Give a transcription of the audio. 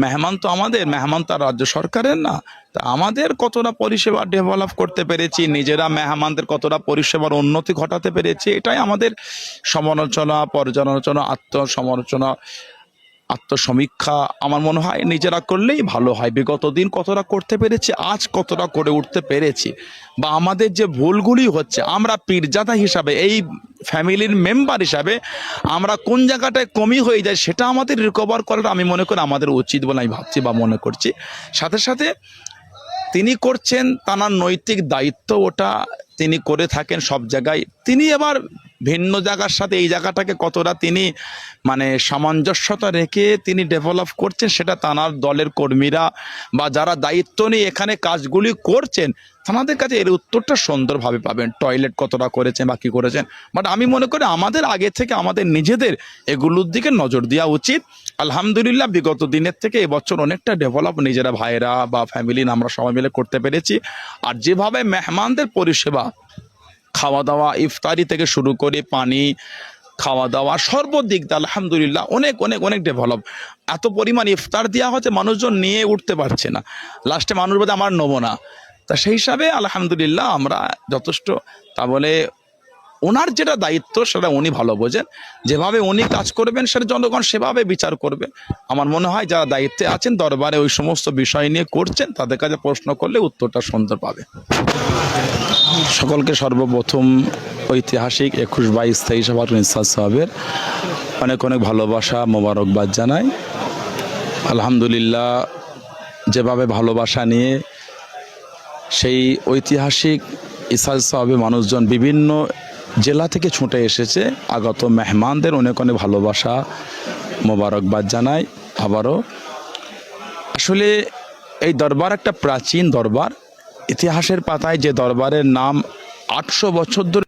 মেহমান তো আমাদের, মেহমান তো আর রাজ্য সরকারের না। তা আমাদের কতটা পরিষেবা ডেভেলপ করতে পেরেছি, নিজেরা মেহমানদের কতটা পরিষেবার উন্নতি ঘটাতে পেরেছি, এটাই আমাদের সমালোচনা, পর্যালোচনা, আত্মসমালোচনা, আত্মসমীক্ষা আমার মনে হয় নিজেরা করলেই ভালো হয়। বিগত দিন কতটা করতে পেরেছি, আজ কতটা করে উঠতে পেরেছি, বা আমাদের যে ভুলগুলি হচ্ছে, আমরা পীরজাদা হিসাবে, এই ফ্যামিলির মেম্বার হিসাবে আমরা কোন জায়গাটায় কমই হয়ে যায় সেটা আমাদের রিকভার করাটা আমি মনে করি আমাদের উচিত বলে আমি ভাবছি বা মনে করছি। সাথে সাথে তিনি করছেন তার নৈতিক দায়িত্ব, ওটা তিনি করে থাকেন সব জায়গায়। তিনি এবার ভিন্ন জায়গার সাথে এই জায়গাটাকে কতটা তিনি মানে সামঞ্জস্যতা রেখে তিনি ডেভেলপ করছেন, সেটা তানার দলের কর্মীরা বা যারা দায়িত্ব নিয়ে এখানে কাজগুলি করছেন তাদের কাছে এর উত্তরটা সুন্দরভাবে পাবেন। টয়লেট কতটা করেছেন বা কী করেছেন, বাট আমি মনে করি আমাদের আগে থেকে আমাদের নিজেদের এগুলোর দিকে নজর দেওয়া উচিত। আলহামদুলিল্লাহ বিগত দিনের থেকে এবছর অনেকটা ডেভেলপ নিজেরা ভাইরা বা ফ্যামিলি আমরা সবাই মিলে করতে পেরেছি। আর যেভাবে মেহমানদের পরিষেবা, খাওয়া দাওয়া, ইফতারি থেকে শুরু করে পানি, খাওয়া দাওয়া, সর্বদিক দিয়ে আলহামদুলিল্লাহ অনেক অনেক অনেক ডেভেলপ। এত পরিমাণ ইফতার দেওয়া হচ্ছে মানুষজন নিয়ে উঠতে পারছে না, লাস্টে মানুষ বলতে আমার নেবো না। তা সেই হিসাবে আলহামদুলিল্লাহ আমরা যথেষ্ট। তা বলে ওনার যেটা দায়িত্ব সেটা উনি ভালো বোঝেন, যেভাবে উনি কাজ করবেন সেটা জনগণ সেভাবে বিচার করবে। আমার মনে হয় যারা দায়িত্বে আছেন দরবারে ওই সমস্ত বিষয় নিয়ে করছেন, তাদের কাছে প্রশ্ন করলে উত্তরটা সুন্দর পাবে। সকলকে সর্বপ্রথম ঐতিহাসিক 21-22-23 নিসার সাহেবের অনেক অনেক ভালোবাসা, মোবারকবাদ জানাই। আলহামদুলিল্লাহ যেভাবে ভালোবাসা নিয়ে সেই ঐতিহাসিক ইসাজ সাহেবের মানুষজন বিভিন্ন জেলা থেকে ছুটে এসেছে, আগত মেহমানদের অনেক অনেক ভালোবাসা, মোবারকবাদ জানাই আবারও। আসলে এই দরবার একটা প্রাচীন দরবার, ইতিহাসের পাতায় যে দরবারের নাম 800 বছর ধরে